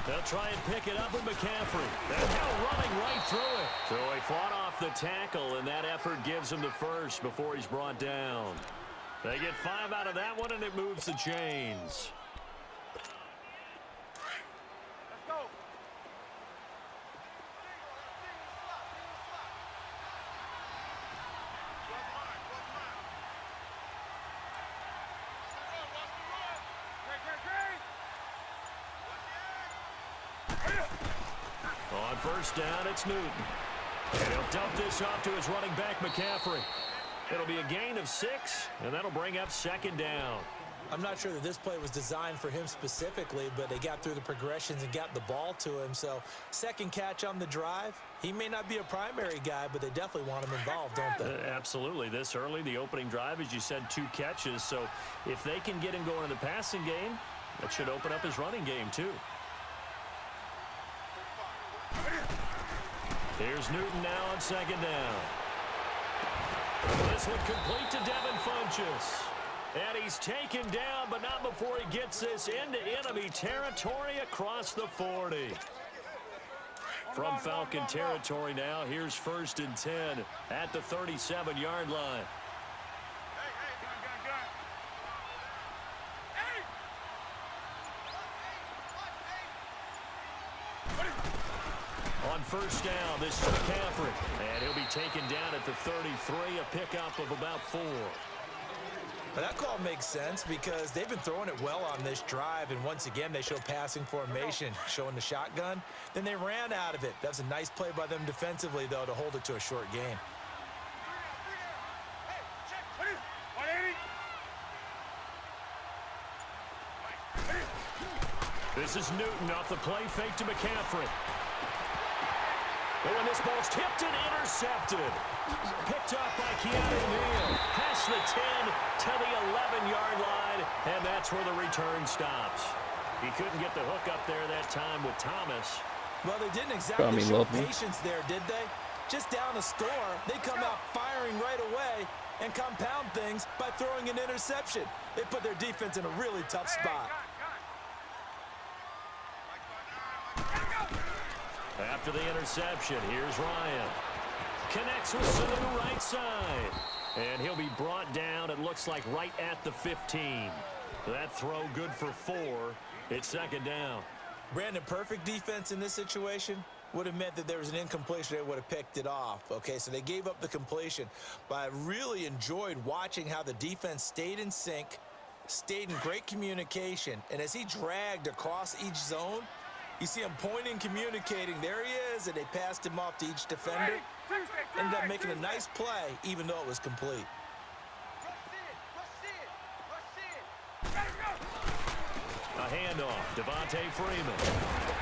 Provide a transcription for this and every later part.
They'll try and pick it up with McCaffrey. They're now running right through it. So he fought off the tackle, and that effort gives him the first before he's brought down. They get 5 out of that one, and it moves the chains. Let's go. On first down, it's Newton. And he'll dump this off to his running back, McCaffrey. It'll be a gain of 6, and that'll bring up second down. I'm not sure that this play was designed for him specifically, but they got through the progressions and got the ball to him. So second catch on the drive. He may not be a primary guy, but they definitely want him involved, don't they? Absolutely. This early, the opening drive, as you said, 2 catches. So if they can get him going in the passing game, that should open up his running game too. Here's Newton now on second down. This one complete to Devin Funchess. And he's taken down, but not before he gets this into enemy territory across the 40. From Falcon territory now, here's 1st and 10 at the 37-yard line. On first down, this is McCaffrey. And he'll be taken down at the 33, a pickup of about 4. But that call makes sense because they've been throwing it well on this drive, and once again they show passing formation, showing the shotgun. Then they ran out of it. That's a nice play by them defensively, though, to hold it to a short gain. This is Newton off the play fake to McCaffrey. But when this ball's tipped and intercepted. Picked up by Keanu Neal. Past the 10 to the 11-yard line, and that's where the return stops. He couldn't get the hook up there that time with Thomas. Well, they didn't exactly show patience there, did they? Just down a score, they come out firing right away and compound things by throwing an interception. They put their defense in a really tough spot. After the interception, here's Ryan. Connects with Sanu right side. And he'll be brought down, it looks like, right at the 15. That throw good for 4. It's second down. Brandon, perfect defense in this situation would have meant that there was an incompletion. They would have picked it off. Okay, so they gave up the completion. But I really enjoyed watching how the defense stayed in sync, stayed in great communication. And as he dragged across each zone, you see him pointing, communicating. There he is, and they passed him off to each defender. Ended up making a nice play, even though it was complete. A handoff, Devontae Freeman.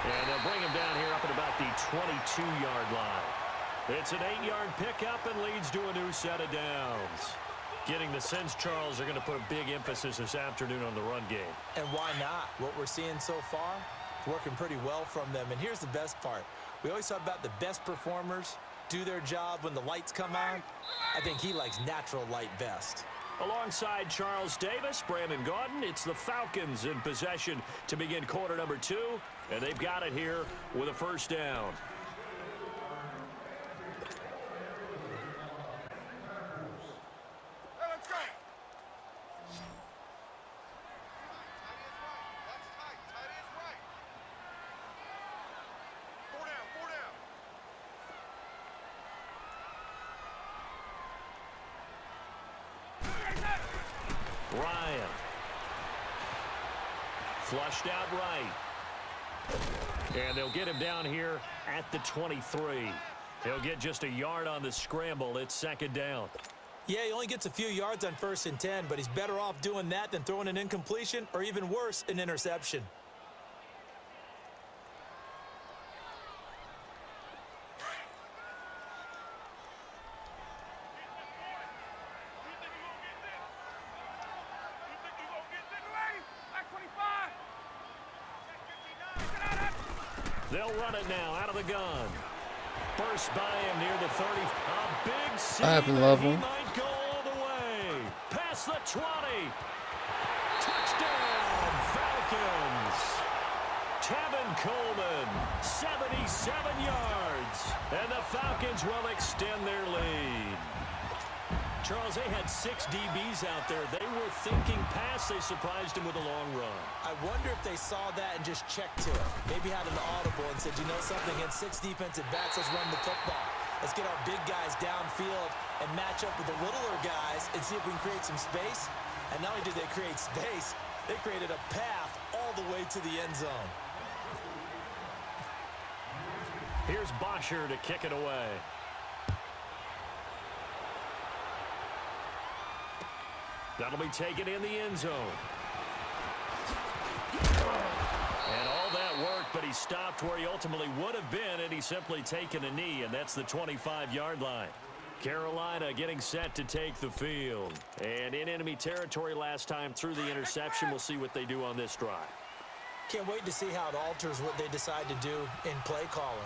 And they'll bring him down here up at about the 22-yard line. It's an 8-yard pickup and leads to a new set of downs. Getting the sense, Charles, are going to put a big emphasis this afternoon on the run game. And why not? What we're seeing so far, working pretty well from them. And here's the best part. We always talk about the best performers do their job when the lights come on. I think he likes natural light best. Alongside Charles Davis, Brandon Gaudin, it's the Falcons in possession to begin quarter number 2. And they've got it here with a first down. Ryan. Flushed out right. And they'll get him down here at the 23. He'll get just a yard on the scramble. It's second down. Yeah, he only gets a few yards on 1st and 10, but he's better off doing that than throwing an incompletion or even worse, an interception. They'll run it now out of the gun. Burst by him near the 30. A big seam. I love him. He might go all the way. Past the 20. Touchdown, Falcons. Tevin Coleman, 77 yards. And the Falcons will extend their lead. Charles, they had 6 DBs out there. They were thinking pass. They surprised him with a long run. I wonder if they saw that and just checked to it. Maybe had an audible and said, you know something, against 6 defensive backs, let's run the football. Let's get our big guys downfield and match up with the littler guys and see if we can create some space. And not only did they create space, they created a path all the way to the end zone. Here's Bosher to kick it away. That'll be taken in the end zone. And all that work, but he stopped where he ultimately would have been, and he's simply taken a knee, and that's the 25-yard line. Carolina getting set to take the field. And in enemy territory last time through the interception. We'll see what they do on this drive. Can't wait to see how it alters what they decide to do in play calling.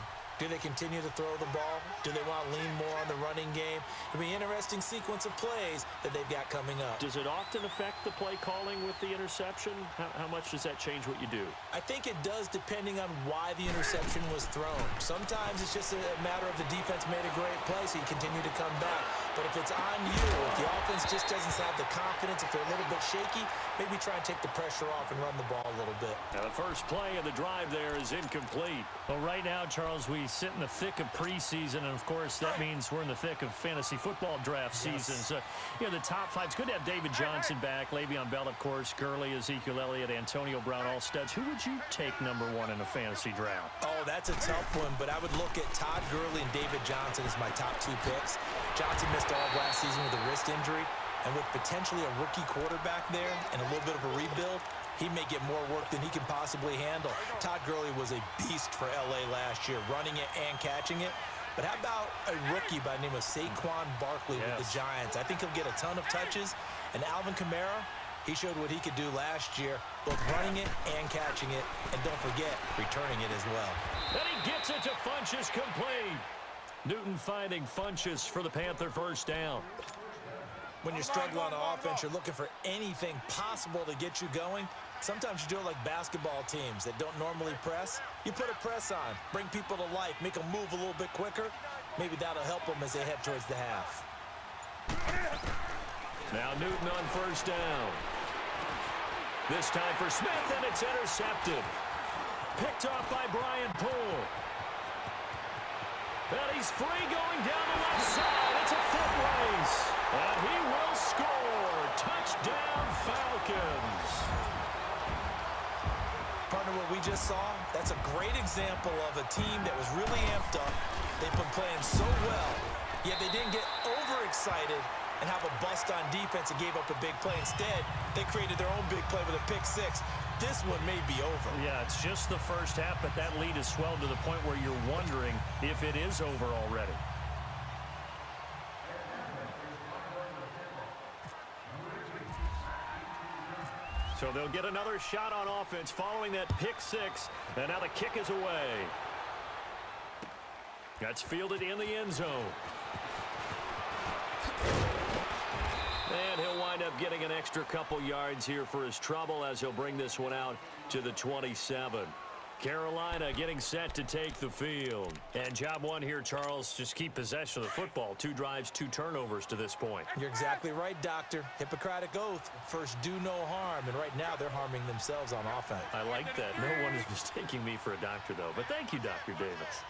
Do they continue to throw the ball? Do they want to lean more on the running game? It'll be an interesting sequence of plays that they've got coming up. Does it often affect the play calling with the interception? How much does that change what you do? I think it does, depending on why the interception was thrown. Sometimes it's just a matter of the defense made a great play, so you continue to come back. But if it's on you, if the offense just doesn't have the confidence, if they're a little bit shaky, maybe try and take the pressure off and run the ball a little bit. Now the first play of the drive there is incomplete. Well, right now, Charles, we sit in the thick of preseason, and of course that means we're in the thick of fantasy football draft season. So, you know, the top 5, it's good to have David Johnson back, Le'Veon Bell, of course, Gurley, Ezekiel Elliott, Antonio Brown, all studs. Who would you take number 1 in a fantasy draft? Oh, that's a tough one, but I would look at Todd Gurley and David Johnson as my top 2 picks. Johnson missed all of last season with a wrist injury, and with potentially a rookie quarterback there and a little bit of a rebuild, he may get more work than he can possibly handle. Todd Gurley was a beast for L.A. last year, running it and catching it. But how about a rookie by the name of Saquon Barkley with the Giants? I think he'll get a ton of touches. And Alvin Kamara, he showed what he could do last year, both running it and catching it. And don't forget, returning it as well. And he gets it to Funchess, complete. Newton finding Funchess for the Panther first down. When you're struggling on offense, you're looking for anything possible to get you going. Sometimes you do it like basketball teams that don't normally press. You put a press on, bring people to life, make them move a little bit quicker. Maybe that'll help them as they head towards the half. Now Newton on first down. This time for Smith, and it's intercepted. Picked off by Brian Poole. And he's free going down the left side. It's a foot race. And he will score. Touchdown, Falcons. Partner, what we just saw, that's a great example of a team that was really amped up. They've been playing so well, yet they didn't get overexcited and have a bust on defense and gave up a big play. Instead, they created their own big play with a pick 6. This one may be over. Yeah, it's just the first half, but that lead has swelled to the point where you're wondering if it is over already. So they'll get another shot on offense following that pick 6. And now the kick is away. That's fielded in the end zone. And he'll wind up getting an extra couple yards here for his trouble as he'll bring this one out to the 27. Carolina getting set to take the field. And job 1 here, Charles, just keep possession of the football. 2 drives, 2 turnovers to this point. You're exactly right, Doctor. Hippocratic oath. First, do no harm. And right now, they're harming themselves on offense. I like that. No one is mistaking me for a doctor, though. But thank you, Dr. Davis.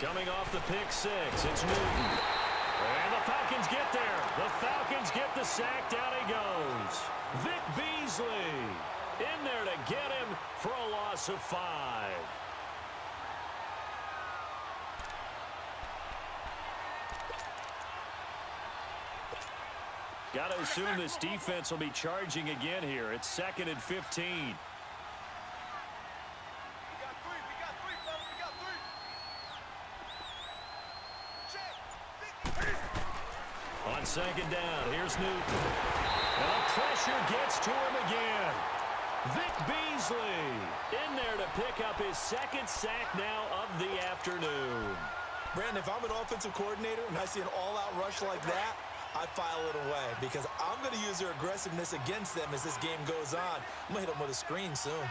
Coming off the pick 6, it's Newton. And the Falcons get there. The Falcons get the sack. Down he goes. Vic Beasley in there to get him for a loss of 5. Got to assume this defense will be charging again here. It's 2nd and 15. On 2nd down, here's Newton. And the pressure gets to him again. Vic Beasley in there to pick up his 2nd sack now of the afternoon. Brandon, if I'm an offensive coordinator and I see an all-out rush like that, I file it away because I'm going to use their aggressiveness against them as this game goes on. I'm going to hit them with a screen soon.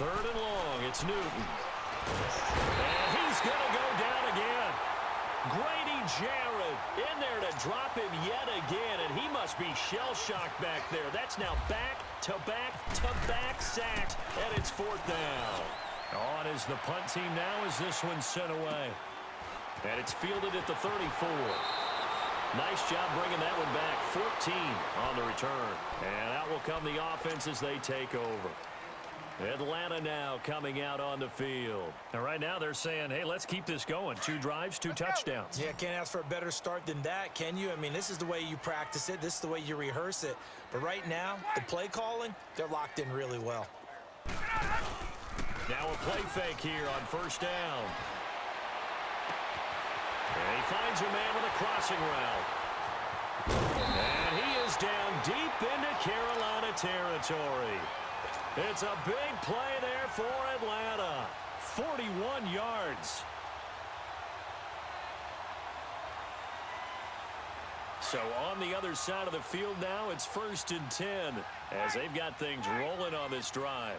3rd and long. It's Newton. And he's going to go down again. Grady Jarrett in there to drop him yet again, and he must be shell-shocked back there. That's now back-to-back-to-back sacks, and it's 4th down. On is the punt team now as this one's sent away. And it's fielded at the 34. Nice job bringing that one back. 14 on the return. And out will come the offense as they take over. Atlanta now coming out on the field. And right now they're saying, hey, let's keep this going. 2 drives, 2 touchdowns. Yeah, can't ask for a better start than that, can you? I mean, this is the way you practice it. This is the way you rehearse it. But right now, the play calling, they're locked in really well. Now a play fake here on 1st down. And he finds a man with a crossing route. And he is down deep into Carolina territory. It's a big play there for Atlanta. 41 yards. So on the other side of the field now, it's 1st and 10 as they've got things rolling on this drive.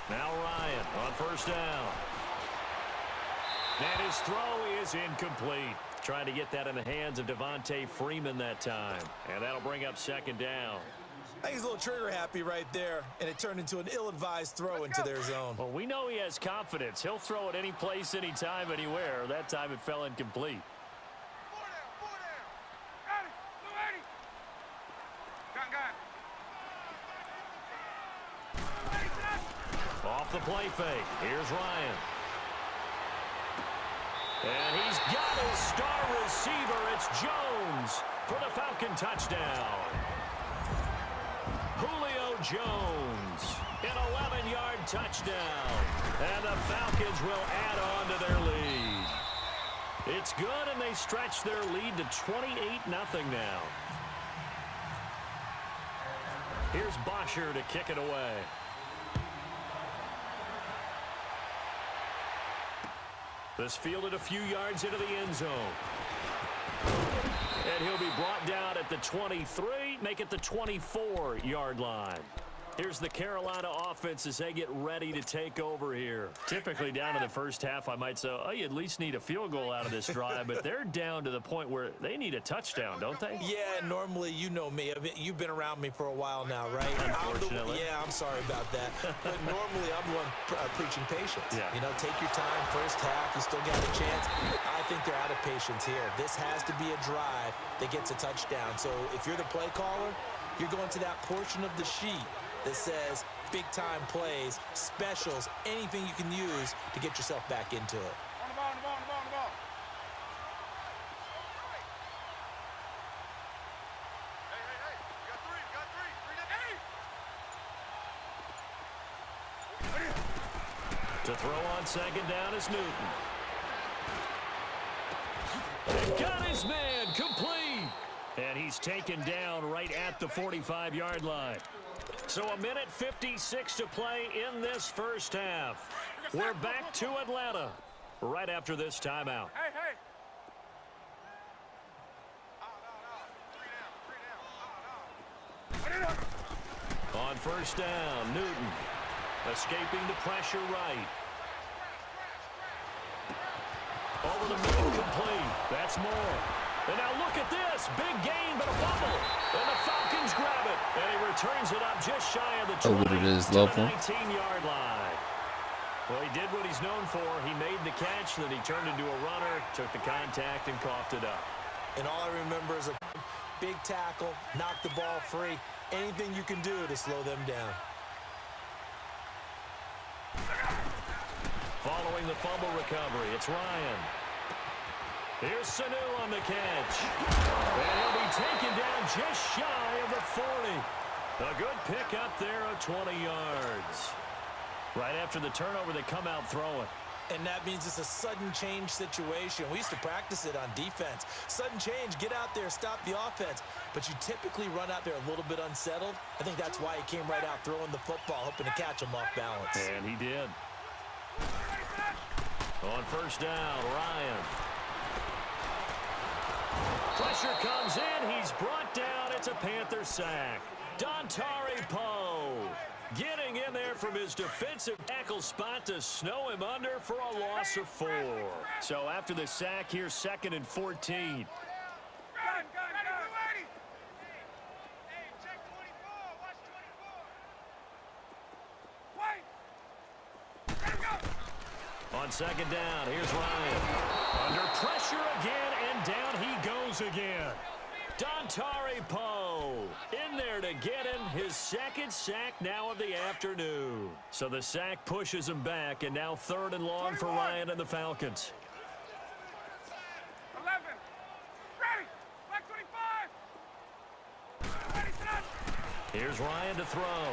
Now Ryan on 1st down. And his throw is incomplete. Trying to get that in the hands of Devontae Freeman that time. And that'll bring up 2nd down. I think he's a little trigger happy right there, and it turned into an ill-advised throw into their zone. Well, we know he has confidence. He'll throw it any place, anytime, anywhere. That time it fell incomplete. Off the play fake. Here's Ryan. And he's got his star receiver. It's Jones for the Falcon touchdown. Julio Jones, an 11-yard touchdown. And the Falcons will add on to their lead. It's good, and they stretch their lead to 28-0 now. Here's Bosher to kick it away. This fielded a few yards into the end zone. And he'll be brought down at the 23, make it the 24-yard line. Here's the Carolina offense as they get ready to take over here. Typically down to the first half, I might say, oh, you at least need a field goal out of this drive, but they're down to the point where they need a touchdown, don't they? Yeah, normally, you know me. You've been around me for a while now, right? Unfortunately. I'm sorry about that. But normally, I'm the one preaching patience. Yeah. You know, take your time. First half, you still got a chance. I think they're out of patience here. This has to be a drive that gets a touchdown. So if you're the play caller, you're going to that portion of the sheet that says big-time plays, specials, anything you can use to get yourself back into it. On the ball, on the ball, on the ball, on the ball. Hey. You got three. To throw on 2nd down is Newton. They got his man complete. And he's taken down right at the 45-yard line. So 1:56 to play in this first half. We're back to Atlanta right after this timeout. Hey. On 1st down, Newton escaping the pressure right. Over the middle, complete. That's more. And now look at this. Big gain, but a fumble. And the Falcons grab it. And he returns it up just shy of the 20 it is to the level. 19-yard line. Well, he did what he's known for. He made the catch, then he turned into a runner, took the contact, and coughed it up. And all I remember is a big tackle, knock the ball free. Anything you can do to slow them down. Following the fumble recovery, it's Ryan. Here's Sanu on the catch. And he'll be taken down just shy of the 40. A good pick up there of 20 yards. Right after the turnover, they come out throwing. And that means it's a sudden change situation. We used to practice it on defense. Sudden change, get out there, stop the offense. But you typically run out there a little bit unsettled. I think that's why he came right out throwing the football, hoping to catch him off balance. And he did. On 1st down, Ryan. Pressure comes in. He's brought down. It's a Panther sack. Dontari Poe getting in there from his defensive tackle spot to snow him under for a loss of 4. So after the sack here, 2nd and 14. On 2nd down, here's Ryan. Under pressure again, and down he goes again. Dontari Poe in there to get him his 2nd sack now of the afternoon. So the sack pushes him back, and now 3rd and long for Ryan and the Falcons. 11. Ready. Black 25. Ready, set. Here's Ryan to throw.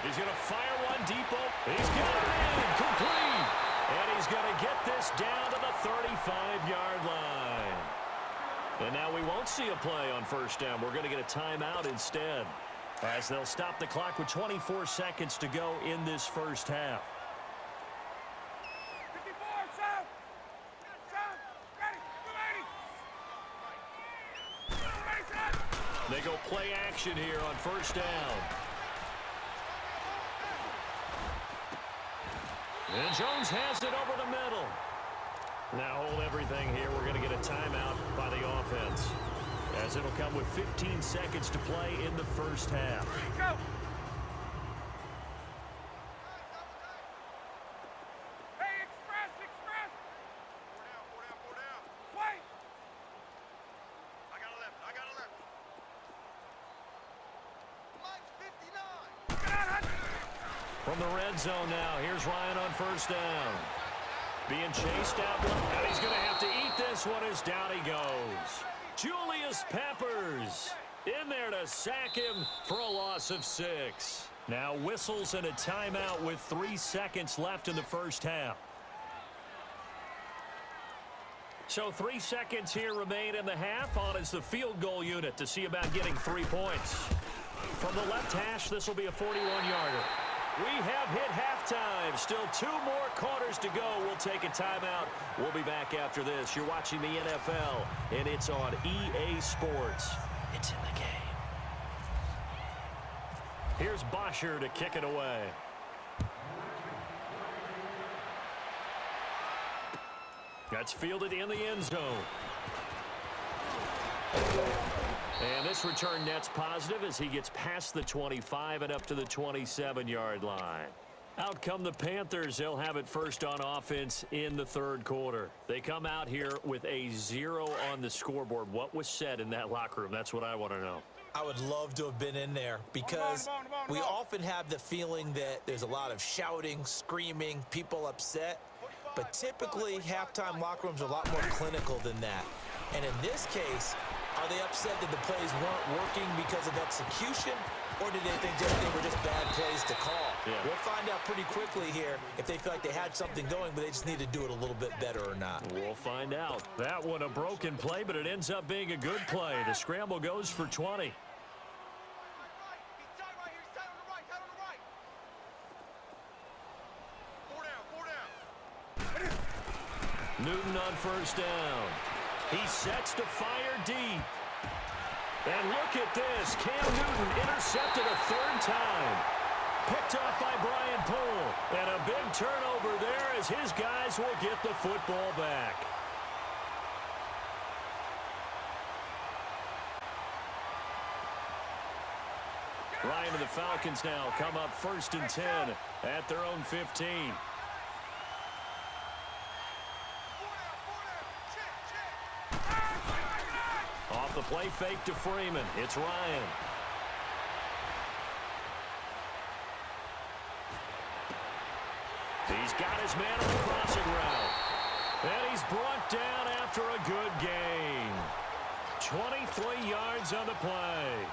He's going to fire one deep. He's got it in, complete. And he's going to get this down to the 35-yard line. And now we won't see a play on 1st down. We're going to get a timeout instead, as they'll stop the clock with 24 seconds to go in this 1st half. 54, south. South. Ready. 280. Ready, set. They go play action here on 1st down. And Jones has it over the middle. Now hold everything here. We're going to get a timeout by the offense, as it'll come with 15 seconds to play in the 1st half. Go. Hey, express. Four down. Wait. I got 11. Mike's 59. Get out, Hudson. From the red zone now, here's Ryan on 1st down. Being chased out, and he's going to have to eat this one as down he goes. Julius Peppers in there to sack him for a loss of 6. Now whistles and a timeout with 3 seconds left in the 1st half. So 3 seconds here remain in the half. On is the field goal unit to see about getting 3 points. From the left hash, this will be a 41-yarder. We have hit halftime. Still 2 more quarters to go. We'll take a timeout. We'll be back after this. You're watching the NFL, and it's on EA Sports. It's in the game. Here's Bosher to kick it away. That's fielded in the end zone. And this return net's positive as he gets past the 25 and up to the 27-yard line. Out come the Panthers. They'll have it first on offense in the 3rd quarter. They come out here with a 0 on the scoreboard. What was said in that locker room? That's what I want to know. I would love to have been in there, because we often have the feeling that there's a lot of shouting, screaming, people upset. But typically, halftime locker rooms are a lot more clinical than that. And in this case, are they upset that the plays weren't working because of execution, or did they think they were just bad plays to call? Yeah. We'll find out pretty quickly here if they feel like they had something going, but they just need to do it a little bit better or not. We'll find out. That one a broken play, but it ends up being a good play. The scramble goes for 20. Newton on 1st down. He sets to fire deep. And look at this. Cam Newton intercepted a 3rd time. Picked up by Brian Poole. And a big turnover there as his guys will get the football back. Ryan and the Falcons now come up 1st and 10 at their own 15. Off the play fake to Freeman. It's Ryan. He's got his man on the crossing route. And he's brought down after a good gain. 23 yards on the play.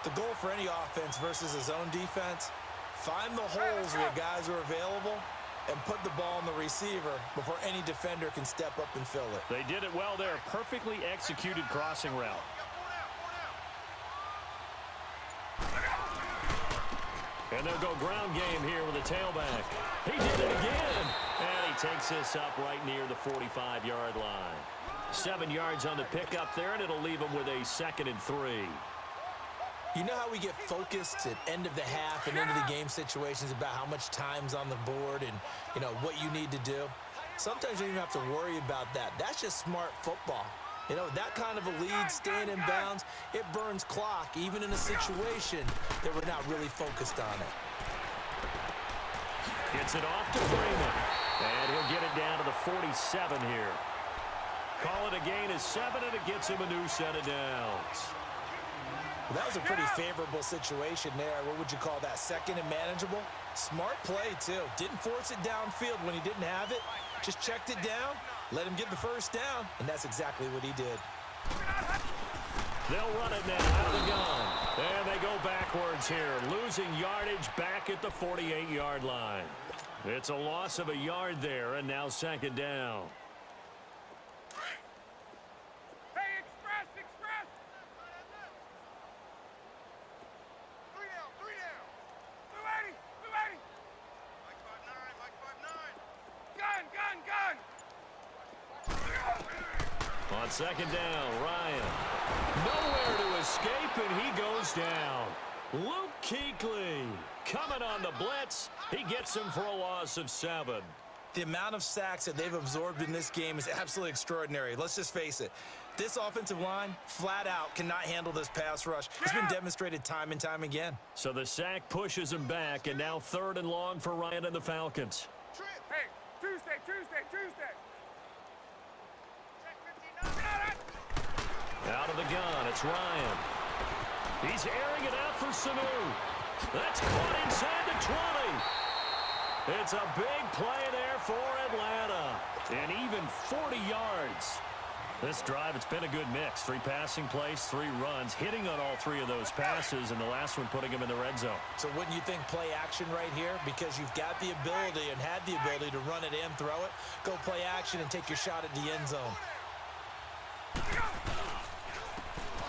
The goal for any offense versus his own defense, find the holes where guys are available and put the ball on the receiver before any defender can step up and fill it. They did it well there. Perfectly executed crossing route. And they'll go ground game here with a tailback. He did it again. And he takes this up right near the 45-yard line. 7 yards on the pickup there, and it'll leave them with a 2nd and 3. You know how we get focused at end of the half and into the game situations about how much time's on the board and, you know, what you need to do? Sometimes you don't even have to worry about that. That's just smart football. You know, that kind of a lead, staying in bounds, it burns clock, even in a situation that we're not really focused on it. Gets it off to Freeman, and he'll get it down to the 47 here. Call it a gain of 7, and it gets him a new set of downs. Well, that was a pretty favorable situation there. What would you call that? 2nd and manageable? Smart play, too. Didn't force it downfield when he didn't have it. Just checked it down, let him get the first down, and that's exactly what he did. They'll run it now out of the gun. And they go backwards here, losing yardage back at the 48-yard line. It's a loss of a yard there, and now 2nd down. On 2nd down, Ryan. Nowhere to escape, and he goes down. Luke Kuechly coming on the blitz. He gets him for a loss of 7. The amount of sacks that they've absorbed in this game is absolutely extraordinary. Let's just face it. This offensive line, flat out, cannot handle this pass rush. It's been demonstrated time and time again. So the sack pushes him back, and now 3rd and long for Ryan and the Falcons. Hey, Tuesday. Out of the gun, it's Ryan. He's airing it out for Sanu. That's caught inside the 20. It's a big play there for Atlanta. And even 40 yards. This drive, it's been a good mix. 3 passing plays, 3 runs, hitting on all 3 of those passes, and the last one putting him in the red zone. So wouldn't you think play action right here? Because you've got the ability and had the ability to run it and throw it. Go play action and take your shot at the end zone.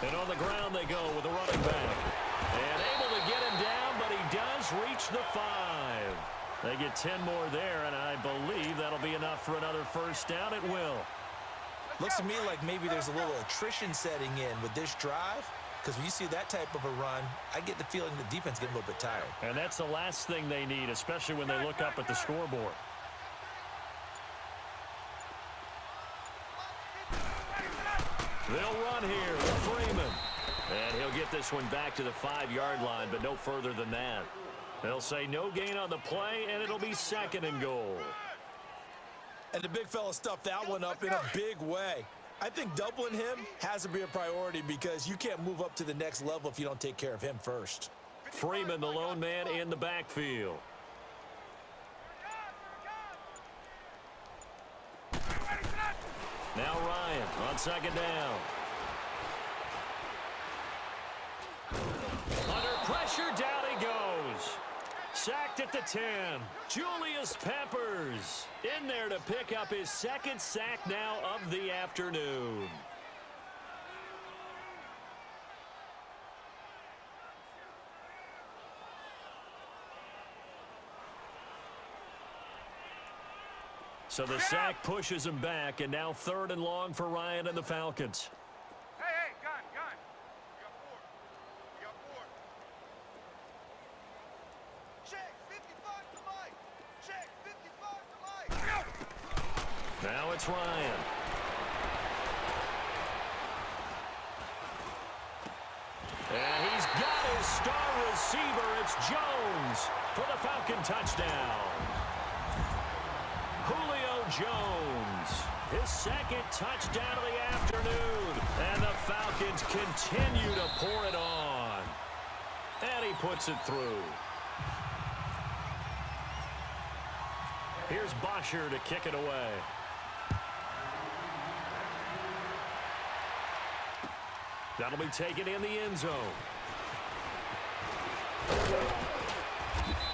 And on the ground they go with a running back. And able to get him down, but he does reach the 5. They get 10 more there, and I believe that'll be enough for another first down. It will. Looks to me like maybe there's a little attrition setting in with this drive, because when you see that type of a run, I get the feeling the defense getting a little bit tired. And that's the last thing they need, especially when they look up at the scoreboard. They'll run here with Freeman. And he'll get this one back to the 5-yard line, but no further than that. They'll say no gain on the play, and it'll be 2nd and goal. And the big fella stuffed that one up in a big way. I think doubling him has to be a priority because you can't move up to the next level if you don't take care of him first. Freeman, the lone man in the backfield. Now Ryan on 2nd down. Under pressure, down he goes. Sacked at the 10. Julius Peppers in there to pick up his 2nd sack now of the afternoon. So the sack pushes him back, and now 3rd and long for Ryan and the Falcons. Hey, gun. We got 4. Check, 55 to Mike. Check, 55 to Mike. Now it's Ryan. And he's got his star receiver. It's Jones for the Falcon touchdown. Julio Jones, his 2nd touchdown of the afternoon. And the Falcons continue to pour it on. And he puts it through. Here's Bosher to kick it away. That'll be taken in the end zone.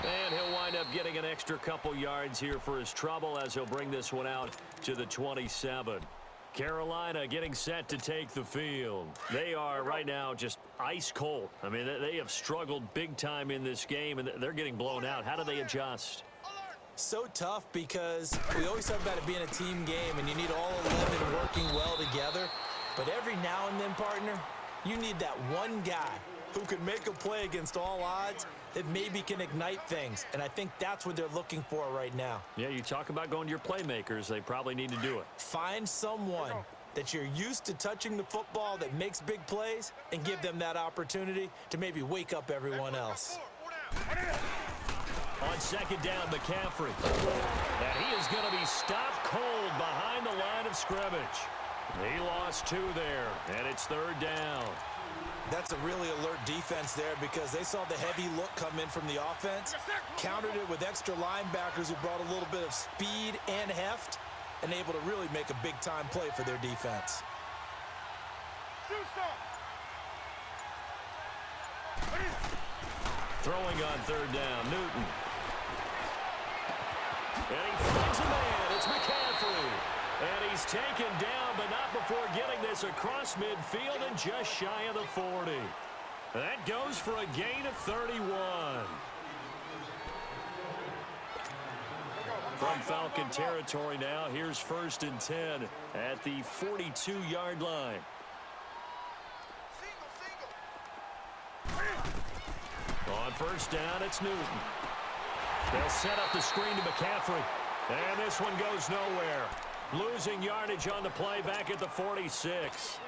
And he'll wind up getting an extra couple yards here for his trouble as he'll bring this one out to the 27. Carolina getting set to take the field. They are right now just ice cold. I mean, they have struggled big time in this game, and they're getting blown out. How do they adjust? So tough because we always talk about it being a team game and you need all 11 working well together. But every now and then, partner, you need that one guy who can make a play against all odds that maybe can ignite things. And I think that's what they're looking for right now. Yeah, you talk about going to your playmakers. They probably need to do it. Find someone that you're used to touching the football that makes big plays and give them that opportunity to maybe wake up everyone else. On second down, McCaffrey. And he is going to be stopped cold behind the line of scrimmage. He lost 2 there, and it's third down. That's a really alert defense there because they saw the heavy look come in from the offense, countered it with extra linebackers who brought a little bit of speed and heft, and able to really make a big-time play for their defense. Throwing on third down, Newton. And he finds a man. It's McCaffrey. And he's taken down, but not before getting this across midfield and just shy of the 40. That goes for a gain of 31. From Falcon territory now, here's 1st and 10 at the 42-yard line. On first down, it's Newton. They'll set up the screen to McCaffrey. And this one goes nowhere. Losing yardage on the play back at the 46.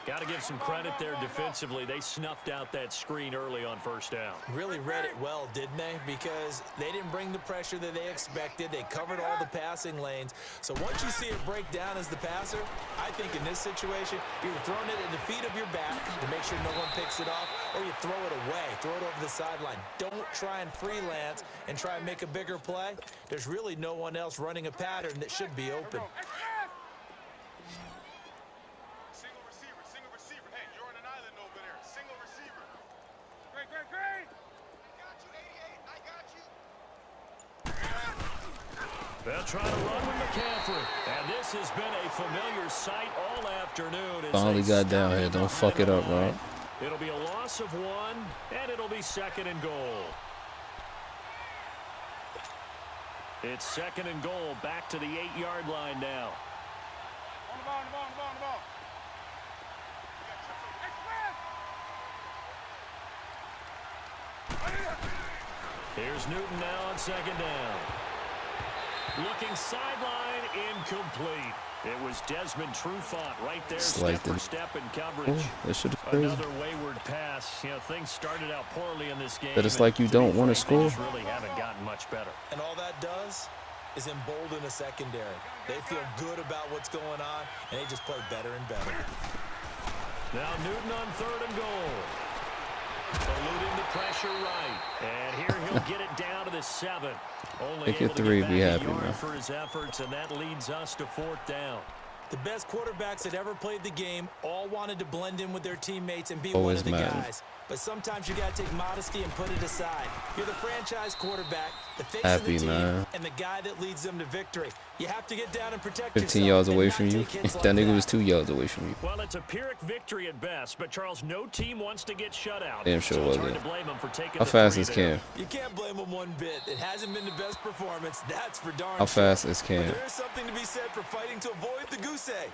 Got to give some credit there defensively. They snuffed out that screen early on first down. Really read it well, didn't they? Because they didn't bring the pressure that they expected. They covered all the passing lanes. So once you see it break down as the passer, I think in this situation, you're throwing it at the feet of your back to make sure no one picks it off, or you throw it away, throw it over the sideline. Don't try and freelance and try and make a bigger play. There's really no one else running a pattern that should be open. They'll try to run with McCaffrey. And this has been a familiar sight all afternoon. Finally got down here. Don't fuck it up, bro. It'll be a loss of 1, and it'll be 2nd and goal. It's 2nd and goal, back to the 8-yard line now. On the ball, on the ball, on the ball, on the ball. Here's Newton now on 2nd down. Looking sideline, incomplete. It was Desmond Trufant right there, step for step in coverage. Another wayward pass. You know, things started out poorly in this game. But it's like you don't want to score. They really haven't gotten much better. And all that does is embolden a secondary. They feel good about what's going on, and they just play better and better. Now Newton on 3rd and goal. Eluding the pressure right. And here he'll get it down to the 7. Only Make it able to 3, get be back happy, a yard man. for his efforts, and that leads us to 4th down. The best quarterbacks that ever played the game all wanted to blend in with their teammates and be Always one of the Madden. guys. But sometimes you got to take modesty and put it aside. You're the franchise quarterback, the face Happy, of the team, man. and the guy that leads them to victory. You have to get down and protect 15 yourself yards and away not from you. take hits That like nigga was 2 yards away from you. Well, it's a Pyrrhic victory at best, but Charles, no team wants to get shut out. Damn sure so it's wasn't. hard to blame them for taking How the fast 3 is there. Cam? You can't blame him one bit. It hasn't been the best performance, that's for darn How sure. fast is But Cam? there is something to be said for fighting to avoid the goose egg.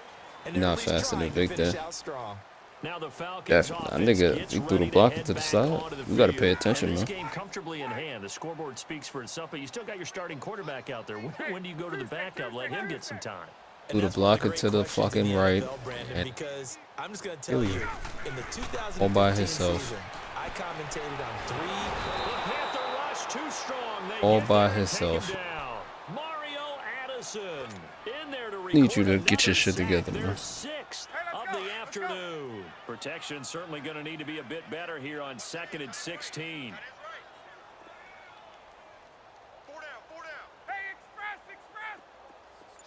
And Not at least faster than trying to Victor. finish out strong. Now the Falcons That offense nigga, gets he threw the ready block head to the back side. onto the You got to field. pay attention, And this man. game comfortably in hand. The scoreboard speaks for itself, but you still got your starting quarterback out there. When do you go to the backup? Let him get some time. Threw the And that's one of blocker great to the questions in fucking the right, NFL, Brandon, and because I'm just going to tell kill you, you. in the 2015 All by himself. season, I commentated on 3. The Panther rush too strong. They All get by there and take him himself. down. Mario Addison in there to Need you to record get your another shit sack. together, Their man. 6th of the afternoon. Protection certainly going to need to be a bit better here on 2nd and 16. 4 down, 4 down. Hey, express, express.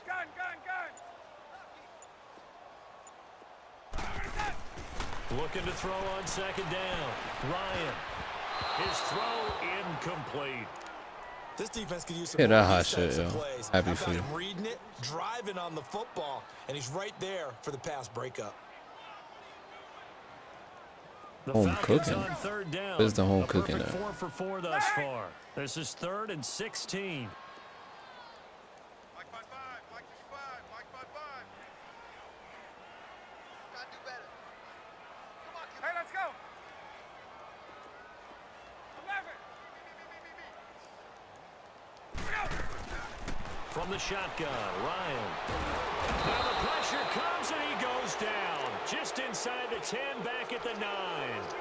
Gun, gun, gun. Looking to throw on 2nd down. Ryan. His throw incomplete. This defense could use some Yeah, more that of hot these shit, types of yo. plays. Happy How for about you. him reading it, driving on the football, and he's right there for the pass breakup. The Home Falcons cooking. on 3rd down. Where's the home A cooking perfect at? 4 for 4 thus far. This is 3rd and 16. from the shotgun. Ryan. Now the pressure comes, and he goes down. Just inside the 10, back at the 9.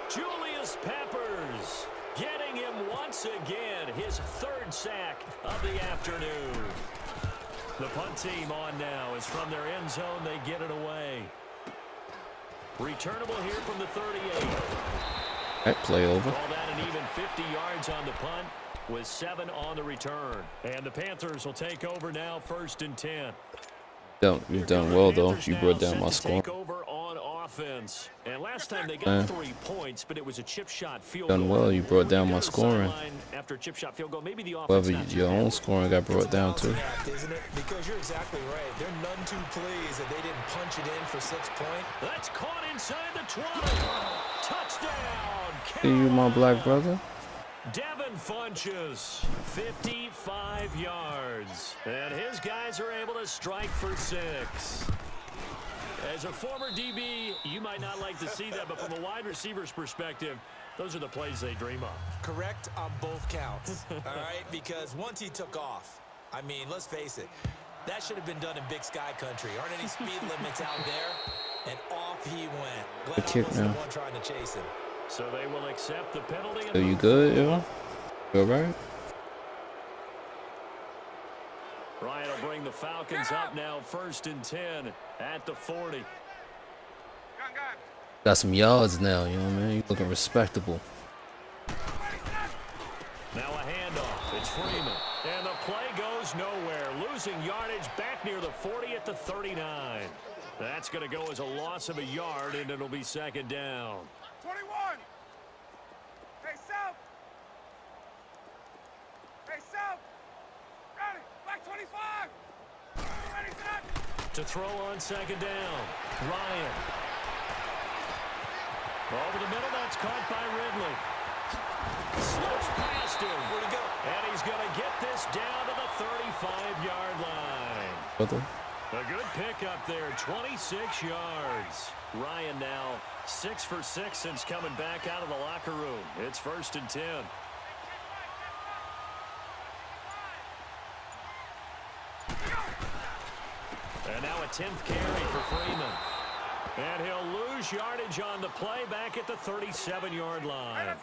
Julius Peppers getting him once again. His 3rd sack of the afternoon. The punt team on now is from their end zone. They get it away. Returnable here from the 38. That play over. Call that an even 50 yards on the punt with 7 on the return. And the Panthers will take over now, 1st and 10. You've done well, though. You brought down my score. Take over on offense. And last time they got 3 points, but it was a chip shot field Done goal. well. You brought down my scoring. After a chip shot field goal, maybe the However, offense your own scoring got brought down too. Isn't it? Because you're exactly right. They're none too pleased that they didn't punch it in for 6 points. That's caught inside the 20. Touchdown. See you, my black brother. Devin Funches, 55 yards. And his guys are able to strike for 6. As a former DB, you might not like to see that, but from a wide receiver's perspective, those are the plays they dream of. Correct on both counts, all right? Because once he took off, I mean, let's face it, that should have been done in Big Sky Country. Aren't any speed limits out there? And off he went. Glenn kick almost the now. one trying to chase him. So they will accept the penalty. So you good, yo? You alright? Ryan will bring the Falcons up now, 1st and 10 at the 40. Got some yards now, you know what I mean? You looking respectable. Now a handoff. It's Freeman. And the play goes nowhere. Losing yardage back near the 40 at the 39. That's going to go as a loss of a yard, and it'll be 2nd down. 21. Hey, South. Hey, South. Ready. Black 25. Ready, set. To throw on 2nd down. Ryan. Over the middle, that's caught by Ridley. Slips past him. Where'd he go? And he's going to get this down to the 35-yard line. Brother. A good pickup there, 26 yards. Ryan now 6 for 6 since coming back out of the locker room. It's 1st and 10. And now a 10th carry for Freeman. And he'll lose yardage on the play back at the 37-yard line.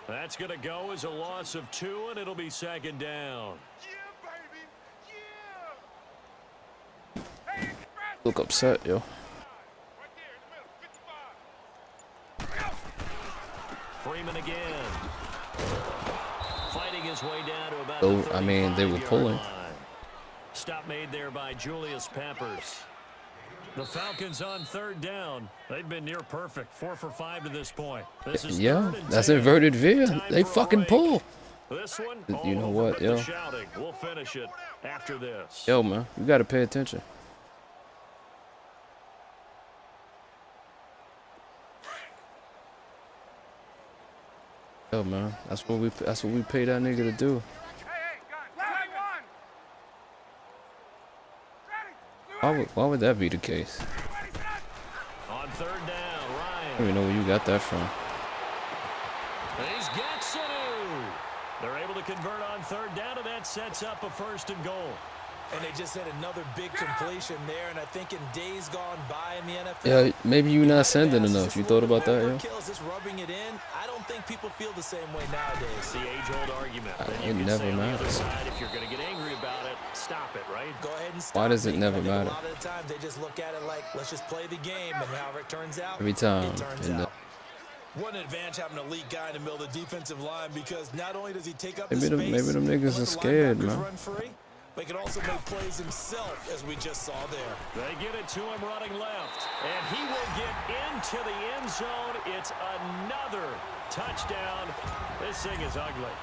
That's going to go as a loss of 2, and it'll be 2nd down. Yeah, baby. Yeah. Hey, express. Look upset, yo. Right there in the middle. 55. Freeman again. Fighting his way down to about So, the I mean, they were 35-yard pulling. line. Stop made there by Julius Peppers. The Falcons on 3rd down. They've been near perfect. 4 for 5 to this point. This is Yeah, 3rd and that's 10. inverted veer. Time They for a fucking break. pull. This one, You know all what, over with yo? the shouting. We'll finish it after this. Yo, man, you gotta pay attention. Yo, man, that's what we pay that nigga to do. Hey, gun. 21. Ready. Why would that be the case? Ready, set. On 3rd down, I Ryan. don't even know where you got that from. He's got Sanu. They're able to convert on 3rd down, and that sets up a 1st and goal. And they just had another big completion there, and I think in days gone by in the NFL. Yeah, maybe you not sending enough. You thought about that, yo? Kills, just rubbing it in. I don't think people feel the same way nowadays. It's the age-old argument. That It you can never say on the other matters. side, if you're going to get angry about it, stop it, right? Go ahead and stop. Why does it me. never I think matter? A lot of the times they just look at it like, let's just play the game, and however it turns out, Every time. it turns And, out. What an advantage having an elite guy in the middle of the defensive line, because not only does he take up Maybe the them- space, maybe them niggas and let are the scared, linebackers man. run free, but he can also make plays himself, as we just saw there. They get it to him running left, and he will get into the end zone. It's another touchdown. This thing is ugly.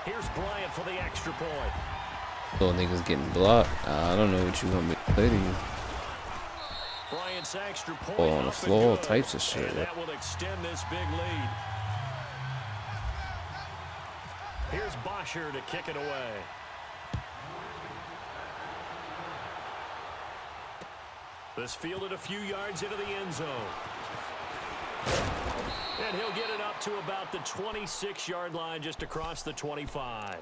Here's Bryant for the extra point. Little niggas getting blocked. I don't know what you want me to say to you. Bryant's extra point Ball on the up and floor, good. types of shit. And that will extend this big lead. Here's Bosher to kick it away. This fielded a few yards into the end zone. And he'll get it up to about the 26-yard line, just across the 25.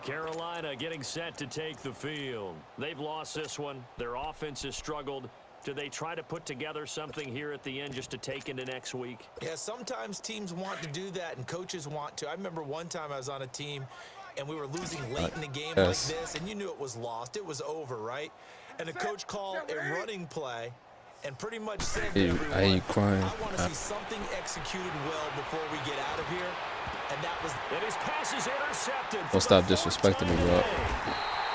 Carolina getting set to take the field. They've lost this one. Their offense has struggled. Do they try to put together something here at the end just to take into next week? Yeah, sometimes teams want to do that and coaches want to. I remember one time I was on a team and we were losing late in the game like this, and you knew it was lost. It was over, right? And the coach called a running play and pretty much said to everyone, I ain't crying. I want to see something executed well before we get out of here. And that was... And his pass is intercepted. Don't stop disrespecting me, bro.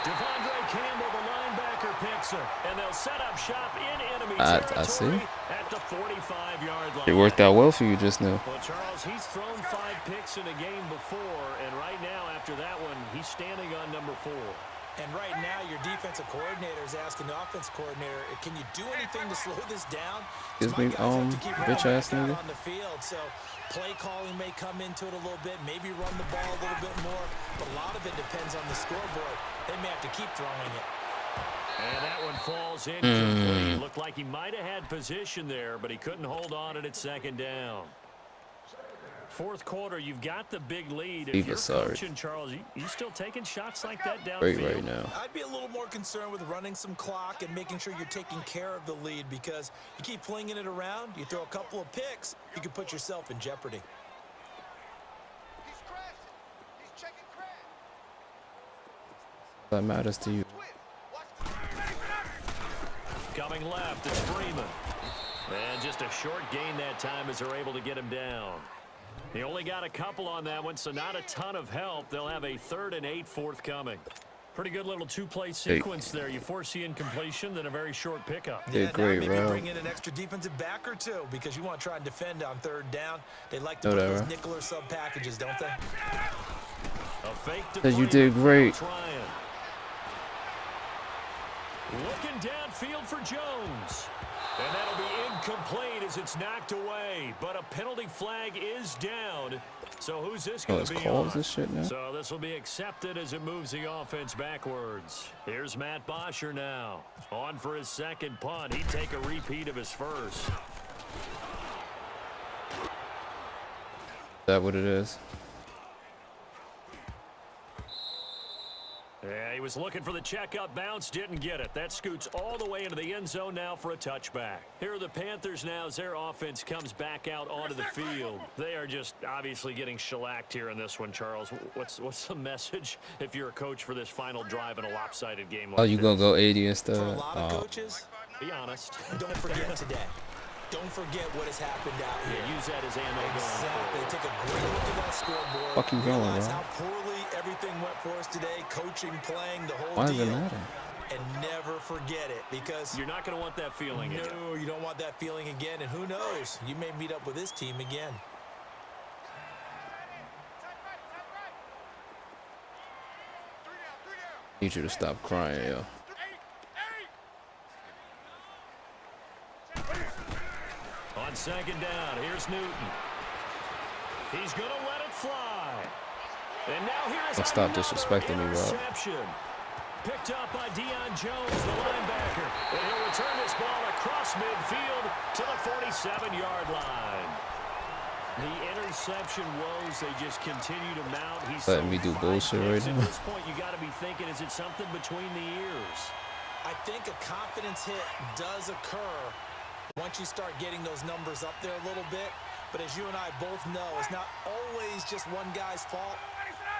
Devondre Campbell, the linebacker, picks it. And they'll set up shop in enemy territory I see. at the 45-yard line. It worked out well for you just now. Well, Charles, he's thrown 5 picks in a game before, and right now, after that one, he's standing on number 4. And right now, your defensive coordinator is asking the offense coordinator, can you do anything to slow this down? Excuse me, bitch ass nigga. On the field, so play calling may come into it a little bit, maybe run the ball a little bit more, but a lot of it depends on the scoreboard. They may have to keep throwing it. And that one falls incomplete. Looked like he might have had position there, but he couldn't hold on it at second down. Fourth quarter, you've got the big lead. If you're coaching, Charles, you still taking shots like that downfield? Right now. I'd be a little more concerned with running some clock and making sure you're taking care of the lead, because you keep flinging it around, you throw a couple of picks, you can put yourself in jeopardy. He's crashing. He's checking crash. That matters to you. Coming left, it's Freeman. And just a short gain that time as they're able to get him down. He only got a couple on that one, so not a ton of help. They'll have a 3rd and 8 forthcoming. Pretty good little 2-play sequence there. You force the incompletion, then a very short pickup. Yeah, great, maybe bro. bring in an extra defensive back or two, because you want to try and defend on 3rd down. They like to put those nickel or sub packages, don't they? A fake to You did great. Looking downfield for Jones. And that'll be incomplete as it's knocked away. But a penalty flag is down. So who's this going to be on? This shit now? So this will be accepted as it moves the offense backwards. Here's Matt Bosher now. On for his second punt. He'd take a repeat of his first. Is that what it is? Yeah, he was looking for the checkup bounce, didn't get it. That scoots all the way into the end zone now for a touchback. Here are the Panthers now as their offense comes back out onto the field. They are just obviously getting shellacked here in this one, Charles. What's the message if you're a coach for this final drive in a lopsided game like this? You gonna go 80 instead? For a lot of coaches, be honest. Don't forget today. Don't forget what has happened out here. Yeah, use that as ammo. Exactly. Take a great look at that scoreboard. Fuck you going, realize bro? how poorly everything went for us today. Coaching, playing, the whole Why does it deal. matter? And never forget it, because You're not going to want that feeling again. no, you don't want that feeling again. And who knows? You may meet up with this team again. Need you to stop crying, yo. On second down, here's Newton. He's going to let it fly. And now here's Don't stop disrespecting me, Rob. interception. Picked up by Deion Jones, the linebacker. And he'll return this ball across midfield to the 47-yard line. The interception woes, they just continue to mount. He's Letting me do bullshit right now. At this point, you got to be thinking, is it something between the ears? I think a confidence hit does occur once you start getting those numbers up there a little bit. But as you and I both know, it's not always just one guy's fault.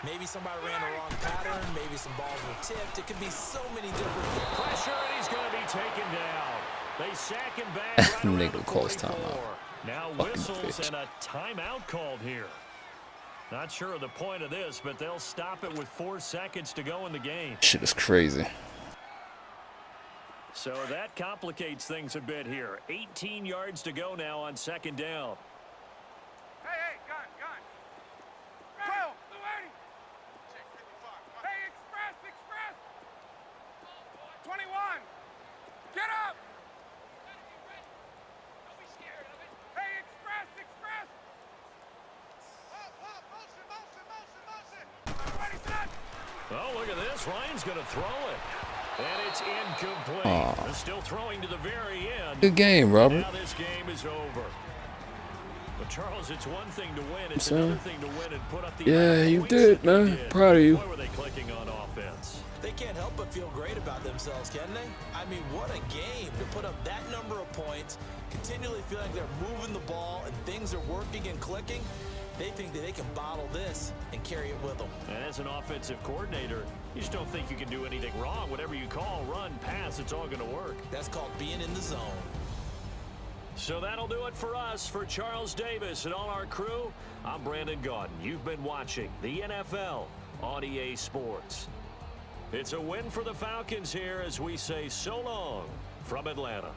Maybe somebody ran the wrong pattern. Maybe some balls were tipped. It could be so many different things. Pressure, and he's going to be taken down. They sack him back right around Nigga the calls 44. timeout. Now Fucking whistles bitch. and a timeout called here. Not sure of the point of this, but they'll stop it with 4 seconds to go in the game. Shit is crazy. So that complicates things a bit here. 18 yards to go now on second down. Hey, gun. Go! Check 55. Hey, express! 21! Get up! Don't be scared of it. Hey, express! Motion! Ready, set! Oh, look at this. Ryan's going to throw it. And it's incomplete. Still throwing to the very end. Good game, Robert. Now this game is over. Well, Charles, it's one thing to win. It's saying? another thing to win and put up the Yeah, you points did, that they man. did. Proud of you. Boy, were they clicking on offense. They can't help but feel great about themselves, can they? I mean, what a game to put up that number of points, continually feel like they're moving the ball and things are working and clicking. They think that they can bottle this and carry it with them. And as an offensive coordinator, you just don't think you can do anything wrong. Whatever you call, run, pass, it's all going to work. That's called being in the zone. So that'll do it for us. For Charles Davis and all our crew, I'm Brandon Gaudin. You've been watching the NFL on EA Sports. It's a win for the Falcons here as we say so long from Atlanta.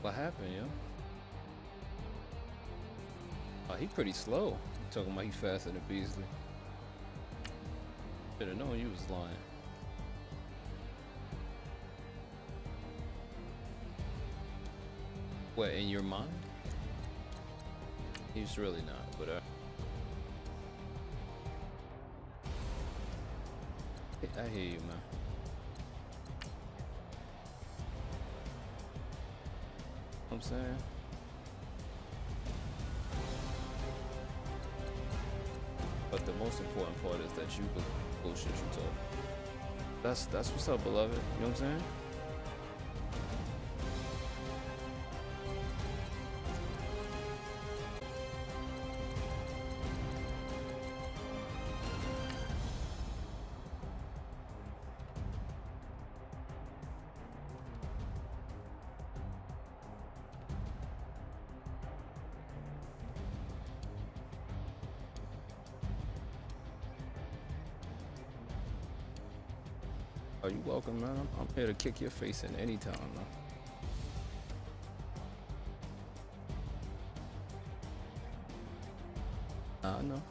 What happened, yo? Oh, he pretty slow. Talking about he faster than Beasley. Should've known you was lying. What, in your mind? He's really not, but I hear you, man. I'm saying. But the most important part is that you bullshit you talk. That's what's up, beloved. You know what I'm saying? Oh, you welcome, man. I'm here to kick your face in any time, man. I know.